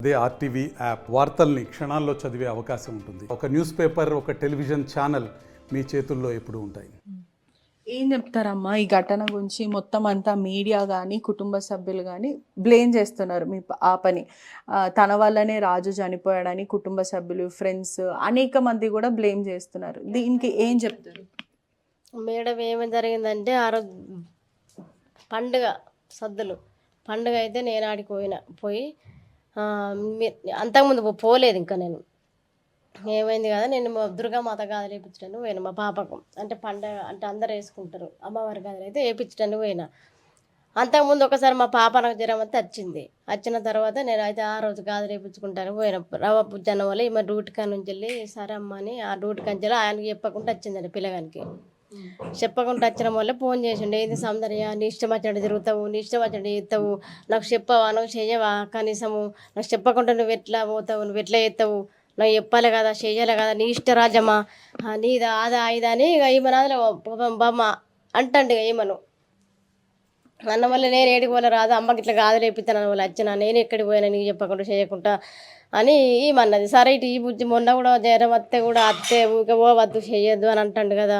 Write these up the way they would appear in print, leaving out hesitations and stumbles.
అదే RTV app వార్తల్ని క్షణాల్లో చదివే అవకాశం ఉంటుంది. ఒక న్యూస్ పేపర్, ఒక టెలివిజన్ ఛానల్ మీ చేతుల్లో ఎప్పుడూ ఉంటాయి. ఏం చెప్తారమ్మా ఈ ఘటన గురించి? మొత్తం అంతా మీడియా కానీ కుటుంబ సభ్యులు కానీ బ్లేమ్ చేస్తున్నారు మీ పని. తన వల్లనే రాజు చనిపోయాడని కుటుంబ సభ్యులు, ఫ్రెండ్స్ అనేక మంది కూడా బ్లేమ్ చేస్తున్నారు. దీనికి ఏం చెప్తారు? మేడం ఏమేమి జరిగిందంటే ఆ రోజు పండుగ సద్దులు పండుగ అయితే నేను ఆడికి పోయి అంతకుముందు పోలేదు. ఇంకా నేను ఏమైంది కదా, నేను దుర్గామాత గాజులు వేయించడానికి పోయినా మా పాపకు. అంటే పండగ అంటే అందరు వేసుకుంటారు, అమ్మవారి గాజులు అయితే వేయించడానికి పోయినా. అంతకుముందు ఒకసారి మా పాప నాకు జ్వరం అయితే వచ్చిన తర్వాత నేను అయితే ఆ రోజు గాజులు వేయించుకుంటాను పోయినా. రవ్వ పుజ్జన్న వల్ల ఈమె డ్యూటీ కాడ నుంచి వెళ్ళి సరే అమ్మ అని ఆ డ్యూటీ కంచెలో ఆయనకి చెప్పకుండా వచ్చిందండి. పిల్లగానికి చెప్పకుండా వచ్చిన వల్ల ఫోన్ చేసిండు, ఏంది సౌందర్య నీ ఇష్టం వచ్చినట్టు తిరుగుతావు, నీ ఇష్టం వచ్చినట్టు చేస్తావు, నాకు చెప్పవా, నాకు చెయ్యవా, కనీసము నాకు చెప్పకుండా నువ్వు ఎట్లా పోతావు, నువ్వు ఎట్లా చేస్తావు, నాకు చెప్పాలి కదా, చెయ్యాలి కదా, నీ ఇష్ట రాజమ్మా, నీదా అదా ఇదా అని ఇక ఈమె నాదులో బొమ్మ అంటండి. ఇక ఈమెను అన్న వల్ల నేను ఏడికి పోలే రాదు, అమ్మకి ఇట్లా గాజులు వేపిస్తాను వాళ్ళు వచ్చిన, నేను ఎక్కడికి పోయినా నీకు చెప్పకుండా చేయకుండా అని ఏమన్నది. సరే ఇటు ఈ బుజ్జి మొన్న కూడా జ్వరం వస్తే కూడా అత్తే ఊకే వద్దు చెయ్యొద్దు అని అంటాడు కదా.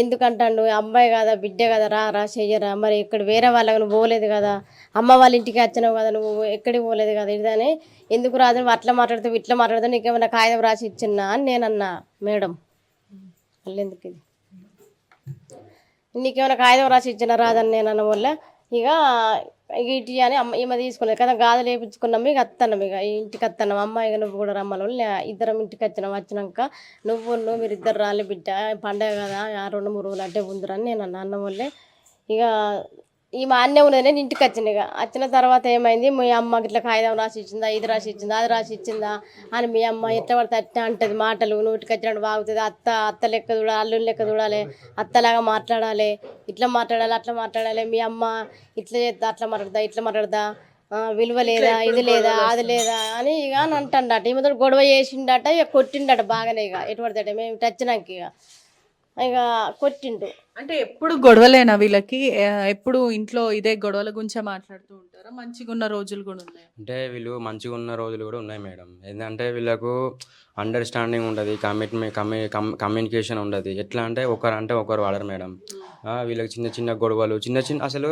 ఎందుకంటాడు, అమ్మాయి కదా బిడ్డ కదా, రా చెయ్యరా, మరి ఇక్కడ వేరే వాళ్ళకి నువ్వు పోలేదు కదా, అమ్మ వాళ్ళ ఇంటికి వచ్చినావు కదా, నువ్వు ఎక్కడికి పోలేదు కదా, ఇదని ఎందుకు రాదు, నువ్వు అట్లా మాట్లాడుతావు ఇట్లా మాట్లాడుతావు, నీకేమైనా కాగితం రాసి ఇచ్చిన్నా అని నేనన్నా. మేడం మళ్ళీ ఎందుకు ఇది, నీకేమైనా కాగితం రాసి ఇచ్చినా రాదని నేను అన్న వల్ల ఇక ఇటు అని ఈమె తీసుకున్నది కదా, గాజులు వేయించుకున్నాము. ఇక వస్తున్నాం, ఇక ఇంటికి వస్తున్నాం. అమ్మాయి నువ్వు కూడా రమ్మని ఇద్దరం ఇంటికి వచ్చినాక మీరు ఇద్దరు రాలే బిడ్డ, పండగ కదా 2-3 రోజులు అంటే ఉందిరని నేను అన్న వల్లే ఇక ఈమె అన్నే ఉన్నది. నేను ఇంటికి వచ్చిన. ఇక వచ్చిన తర్వాత ఏమైంది, మీ అమ్మకి ఇట్లా కాగితం రాసి ఇచ్చిందా, ఇది రాసి ఇచ్చిందా, అది రాసి ఇచ్చిందా అని మీ అమ్మ ఎట్లా పడితే అట్లా అంటది. మాటలు నోటికి వచ్చినట్టు బాగుతుంది. అత్త లెక్క చూడాలి, అల్లుని లెక్క చూడాలి, అత్తలాగా మాట్లాడాలి, ఇట్లా మాట్లాడాలి, అట్లా మాట్లాడాలి, మీ అమ్మ ఇట్లా చేస్తా, అట్లా మాట్లాడదా, ఇట్లా మాట్లాడదా, విలువ లేదా, ఇది లేదా, అది లేదా అని ఇక అని అంటాడట. ఈమెతో గొడవ చేసిండట, ఇక కొట్టిండట బాగానే. ఇక ఎటు పడతాడ మేము ఇటు వచ్చినాక ఇక కొట్టిండు. అంటే ఎప్పుడు గొడవలేనా వీళ్ళకి? ఎప్పుడు ఇంట్లో ఇదే గొడవల గురించే మాట్లాడుతూ ఉంటారా? మంచిగా ఉన్న రోజులు కూడా ఉన్నాయి? అంటే వీళ్ళు మంచిగా ఉన్న రోజులు కూడా ఉన్నాయి మేడం. ఏంటంటే వీళ్ళకు అండర్స్టాండింగ్ ఉండదు, కమ్యూనికేషన్ ఉండదు. ఎట్లా అంటే ఒకరు వాడరు మేడం. వీళ్ళకి చిన్న చిన్న గొడవలు అసలు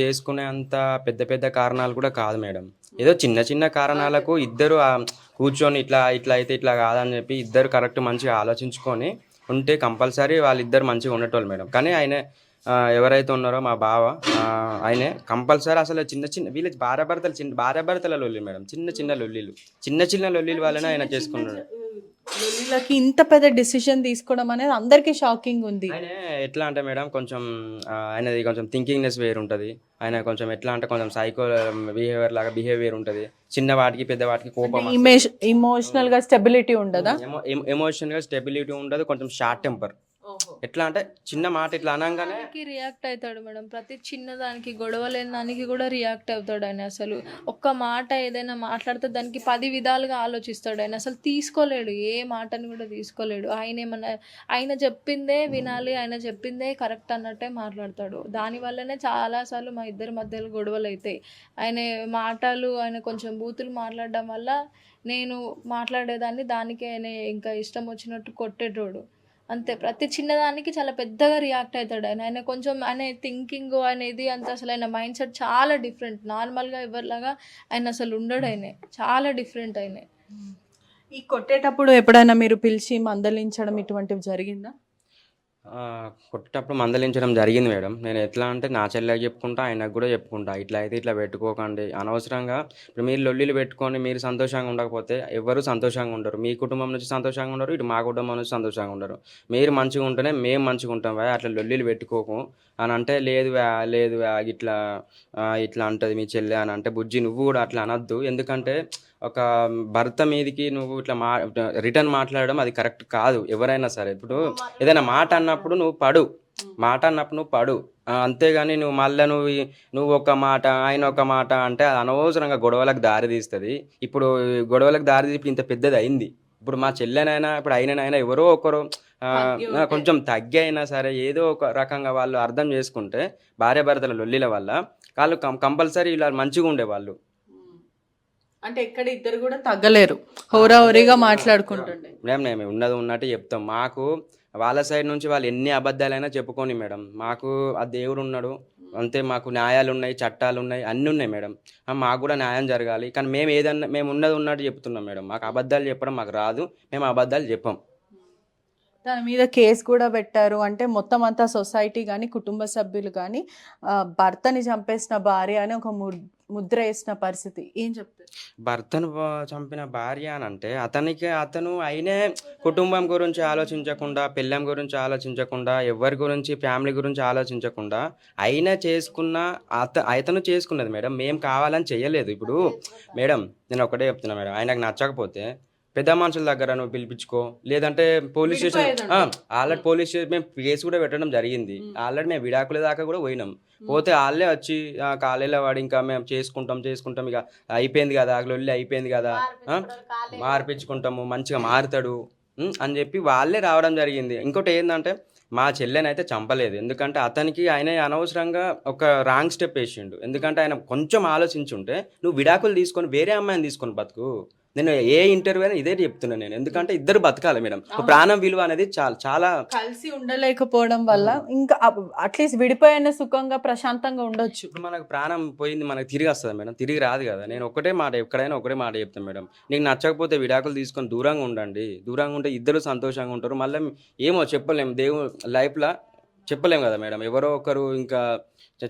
చేసుకునే అంత పెద్ద పెద్ద కారణాలు కూడా కాదు మేడం. ఏదో చిన్న చిన్న కారణాలకు ఇద్దరు కూర్చొని ఇట్లా అయితే ఇట్లా కాదని చెప్పి ఇద్దరు కరెక్ట్ మంచిగా ఆలోచించుకొని ఉంటే కంపల్సరీ వాళ్ళిద్దరు మంచిగా ఉండేటోళ్ళు మేడం. కానీ ఆయన ఎవరైతే ఉన్నారో మా బావ, ఆయనే కంపల్సరీ అసలు చిన్న వీళ్ళ భార్యాభర్తల లొల్లి మేడం. చిన్న చిన్న లొల్లిలు వల్లనే ఆయన చేసుకున్నాడు. వీళ్ళకి ఇంత పెద్ద డిసిషన్ తీసుకోవడం అనేది అందరికీ షాకింగ్ ఉంది. ఆయన ఎట్లా అంటే మేడం కొంచెం ఆయనది కొంచెం థింకింగ్నెస్ వేరు ఉంటుంది. ఆయన కొంచెం ఎట్లా అంటే కొంచెం సైకో బిహేవియర్ ఉంటుంది. చిన్న వాటికి పెద్ద వాటికి కోపం, ఎమోషనల్ గా స్టెబిలిటీ ఉండదా? ఎమోషనల్ గా స్టెబిలిటీ ఉండదు. కొంచెం షార్ట్ టెంపర్. ఎట్లా అంటే చిన్న మాట ఇట్లా అనగానే రియాక్ట్ అవుతాడు మేడం. ప్రతి చిన్నదానికి గొడవ లేని దానికి కూడా రియాక్ట్ అవుతాడు ఆయన. అసలు ఒక్క మాట ఏదైనా మాట్లాడితే దానికి 10 విధాలుగా ఆలోచిస్తాడు ఆయన. అసలు తీసుకోలేడు, ఏ మాటని కూడా తీసుకోలేడు. ఆయన చెప్పిందే వినాలి, ఆయన చెప్పిందే కరెక్ట్ అన్నట్టే మాట్లాడతాడు. దానివల్లనే చాలాసార్లు మా ఇద్దరి మధ్యలో గొడవలు అవుతాయి. ఆయన కొంచెం బూతులు మాట్లాడడం వల్ల నేను మాట్లాడేదాన్ని, దానికి ఆయన ఇంకా ఇష్టం వచ్చినట్టు కొట్టేటోడు అంతే. ప్రతి చిన్నదానికి చాలా పెద్దగా రియాక్ట్ అవుతాడు ఆయన కొంచెం ఆయన థింకింగ్ అనేది అంత అసలు ఆయన మైండ్ సెట్ చాలా డిఫరెంట్. నార్మల్గా ఎవరిలాగా ఆయన అసలు ఉండడు, ఆయన చాలా డిఫరెంట్ ఆయన. ఈ కొట్టేటప్పుడు ఎప్పుడైనా మీరు పిలిచి మందలించడం ఇటువంటివి జరిగిందా? కొట్టేటప్పుడు మందలించడం జరిగింది మేడం. నేను ఎట్లా అంటే నా చెల్లెకి చెప్పుకుంటా, ఆయనకు కూడా చెప్పుకుంటా, ఇట్లా అయితే ఇట్లా పెట్టుకోకండి అనవసరంగా. ఇప్పుడు మీరు లొల్లిలు పెట్టుకొని మీరు సంతోషంగా ఉండకపోతే ఎవరు సంతోషంగా ఉండరు. మీ కుటుంబం నుంచి సంతోషంగా ఉండరు, ఇటు మా కుటుంబం నుంచి సంతోషంగా ఉండరు. మీరు మంచిగా ఉంటేనే మేము మంచిగా ఉంటాం. అట్లా లొల్లిలు పెట్టుకోకు అని అంటే లేదు ఇట్లా అంటది మీ చెల్లె అని అంటే, బుజ్జి నువ్వు కూడా అట్లా అనద్దు. ఎందుకంటే ఒక భర్త మీదకి నువ్వు ఇట్లా రిటర్న్ మాట్లాడడం అది కరెక్ట్ కాదు. ఎవరైనా సరే ఇప్పుడు ఏదైనా మాట అన్నప్పుడు నువ్వు పడు. అంతేగాని నువ్వు మళ్ళీ నువ్వు ఒక మాట ఆయన ఒక మాట అంటే అది అనవసరంగా గొడవలకు దారి తీస్తుంది. ఇప్పుడు గొడవలకు దారి తీసి ఇంత పెద్దది అయింది. ఇప్పుడు మా చెల్లెనైనా ఇప్పుడు అయినైనా ఎవరో ఒకరు కొంచెం తగ్గి అయినా సరే ఏదో ఒక రకంగా వాళ్ళు అర్థం చేసుకుంటే భార్యాభర్తల లొల్లిల వల్ల వాళ్ళు కంపల్సరీ ఇలా మంచిగా ఉండేవాళ్ళు. అంటే ఎక్కడ ఇద్దరు కూడా తగ్గలేరు, హోరాహోరీగా మాట్లాడుకుంటుండే. మేడం మేము ఉన్నది ఉన్నట్టు చెప్తాం. మాకు వాళ్ళ సైడ్ నుంచి వాళ్ళు ఎన్ని అబద్ధాలైనా చెప్పుకొని మేడం, మాకు ఆ దేవుడు ఉన్నాడు అంతే, మాకు న్యాయాలు ఉన్నాయి, చట్టాలు ఉన్నాయి, అన్నీ ఉన్నాయి మేడం. మాకు కూడా న్యాయం జరగాలి. కానీ మేము ఏదన్నా మేము ఉన్నది ఉన్నట్టు చెప్తున్నాం మేడం. మాకు అబద్ధాలు చెప్పడం మాకు రాదు, మేము అబద్ధాలు చెప్పాం. దాని మీద కేసు కూడా పెట్టారు. అంటే మొత్తం అంతా సొసైటీ కానీ కుటుంబ సభ్యులు కానీ భర్తని చంపేసిన భార్య అని ఒక ముద్ర వేసిన పరిస్థితి. ఏం చెప్తారు? భర్తను చంపిన భార్య అని అంటే అతను అయినే కుటుంబం గురించి ఆలోచించకుండా, పిల్లం గురించి ఆలోచించకుండా, ఎవరి గురించి ఫ్యామిలీ గురించి ఆలోచించకుండా అయినా చేసుకున్న అతను చేసుకున్నది మేడం. మేము కావాలని చేయలేదు. ఇప్పుడు మేడం నేను ఒకటే చెప్తున్నా మేడం, ఆయనకు నచ్చకపోతే పెద్ద మనుషుల దగ్గర నువ్వు పిలిపించుకో, లేదంటే police station already police station మేము కేసు కూడా పెట్టడం జరిగింది. ఆల్రెడీ మేము విడాకుల దాకా కూడా పోయినాం. పోతే వాళ్ళే వచ్చి కాలేలో వాడి ఇంకా మేము చేసుకుంటాం ఇక అయిపోయింది కదా, లొల్లి అయిపోయింది కదా, మార్పించుకుంటాము, మంచిగా మారుతాడు అని చెప్పి వాళ్ళే రావడం జరిగింది. ఇంకోటి ఏంటంటే మా చెల్లెనైతే చంపలేదు. ఎందుకంటే అతనికి ఆయన అనవసరంగా ఒక రాంగ్ స్టెప్ వేసిండు. ఎందుకంటే ఆయన కొంచెం ఆలోచించుంటే నువ్వు విడాకులు తీసుకొని వేరే అమ్మాయిని తీసుకొని బతుకు. నేను ఏ ఇంటర్వ్యూ అయినా ఇదే చెప్తున్నాను నేను. ఎందుకంటే ఇద్దరు బతకాలి మేడం. ప్రాణం విలువ అనేది చాలా కలిసి ఉండలేకపోవడం వల్ల ఇంకా అట్లీస్ట్ విడిపోయిన సుఖంగా ప్రశాంతంగా ఉండొచ్చు. ఇప్పుడు మనకు ప్రాణం పోయింది, మనకు తిరిగి వస్తుంది మేడం, తిరిగి రాదు కదా. నేను ఒకటే మాట, ఎక్కడైనా ఒకటే మాట చెప్తాను మేడం, నీకు నచ్చకపోతే విడాకులు తీసుకొని దూరంగా ఉండండి. దూరంగా ఉంటే ఇద్దరు సంతోషంగా ఉంటారు. మళ్ళీ ఏమో చెప్పలేము, దేవుడు లైఫ్లో చెప్పలేము కదా మేడం. ఎవరో ఒకరు ఇంకా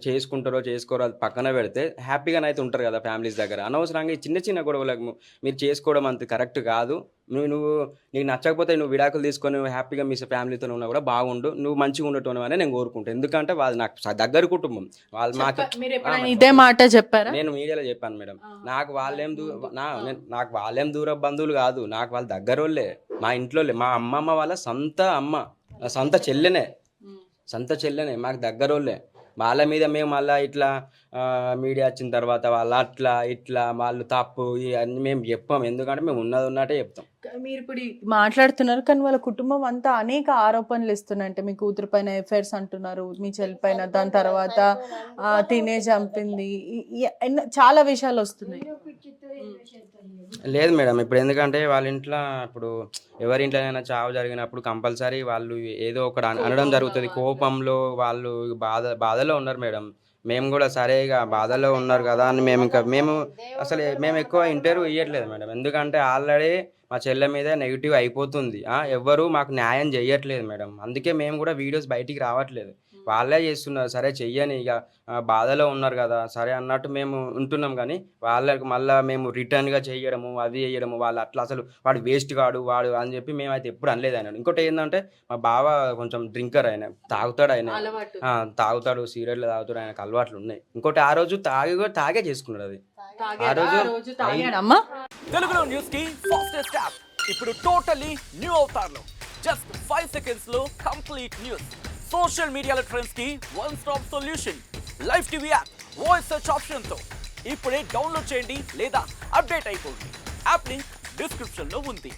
చేసుకుంటారో చేసుకోరో అది పక్కన పెడితే హ్యాపీగానైతే ఉంటారు కదా ఫ్యామిలీస్ దగ్గర. అనవసరంగా ఈ చిన్న గొడవలకు మీరు చేసుకోవడం అంత కరెక్ట్ కాదు. నీకు నచ్చకపోతే నువ్వు విడాకులు తీసుకొని నువ్వు హ్యాపీగా మీ ఫ్యామిలీతో ఉన్నా కూడా బాగుండు, నువ్వు మంచిగా ఉండటం అని నేను కోరుకుంటాను. ఎందుకంటే వాళ్ళు నాకు దగ్గర కుటుంబం. వాళ్ళు మాకు ఇదే మాట చెప్పారా? నేను మీడియాలో చెప్పాను మేడం. నాకు వాళ్ళేం దూర బంధువులు కాదు, నాకు వాళ్ళ దగ్గర వాళ్ళే, మా ఇంట్లో మా అమ్మమ్మ వాళ్ళ సొంత చెల్లెనే, మాకు దగ్గర వాళ్ళే. వాళ్ళ మీద మేము మళ్ళీ ఇట్లా మీడియా వచ్చిన తర్వాత వాళ్ళు అట్లా ఇట్లా వాళ్ళు తప్పు ఇవన్నీ మేము చెప్పాం. ఎందుకంటే మేము ఉన్నట్టే చెప్తాం. మీరు ఇప్పుడు మాట్లాడుతున్నారు కానీ వాళ్ళ కుటుంబం అంతా అనేక ఆరోపణలు ఇస్తున్నారు. అంటే మీ కూతురు పైన ఎఫైర్స్ అంటున్నారు, మీ చెల్లి పైన, దాని తర్వాత తినే చంపింది, చాలా విషయాలు వస్తున్నాయి. లేదు మేడం, ఇప్పుడు ఎందుకంటే వాళ్ళ ఇంట్లో ఇప్పుడు ఎవరి ఇంట్లోనైనా చావు జరిగినప్పుడు కంపల్సరీ వాళ్ళు ఏదో ఒకటి అనడం జరుగుతుంది. కోపంలో వాళ్ళు బాధలో ఉన్నారు మేడం. మేము కూడా సరేగా బాధలో ఉన్నారు కదా అని మేము ఎక్కువ ఇంటర్వ్యూ ఇవ్వట్లేదు మేడం. ఎందుకంటే ఆల్రెడీ మా చెల్లె మీద నెగిటివ్ అయిపోతుంది. ఎవ్వరు మాకు న్యాయం చేయట్లేదు మేడం. అందుకే మేము కూడా వీడియోస్ బయటికి రావట్లేదు. వాళ్ళే చేస్తున్నారు. సరే చెయ్యని, ఇక బాధలో ఉన్నారు కదా సరే అన్నట్టు మేము ఉంటున్నాం. కానీ వాళ్ళకి మళ్ళీ మేము రిటర్న్గా చేయడము అది చేయడము, వాళ్ళు అట్లా అసలు వాడు వేస్ట్ కాడు వాడు అని చెప్పి మేమైతే ఎప్పుడు అనలేదు ఆయన. ఇంకోటి ఏంటంటే మా బావ కొంచెం డ్రింకర్, ఆయన తాగుతాడు, సిగరెట్లు తాగుతాడు, ఆయనకు అలవాట్లు ఉన్నాయి. ఇంకోటి ఆ రోజు తాగే చేసుకున్నాడు. అది ఆ రోజు తెలుగులో న్యూస్ కి ఫాస్టెస్ట్ యాప్ ఇప్పుడు టోటలీ న్యూ అవతార్లో జస్ట్ 5 seconds లో కంప్లీట్ న్యూస్. సోషల్ మీడియాలో ట్రెండ్స్ కి one stop solution. Live TV app voice search option తో ఇప్పుడే డౌన్లోడ్ చేయండి లేదా అప్డేట్ అయిపోండి. యాప్ లింక్ డిస్క్రిప్షన్ లో ఉంది.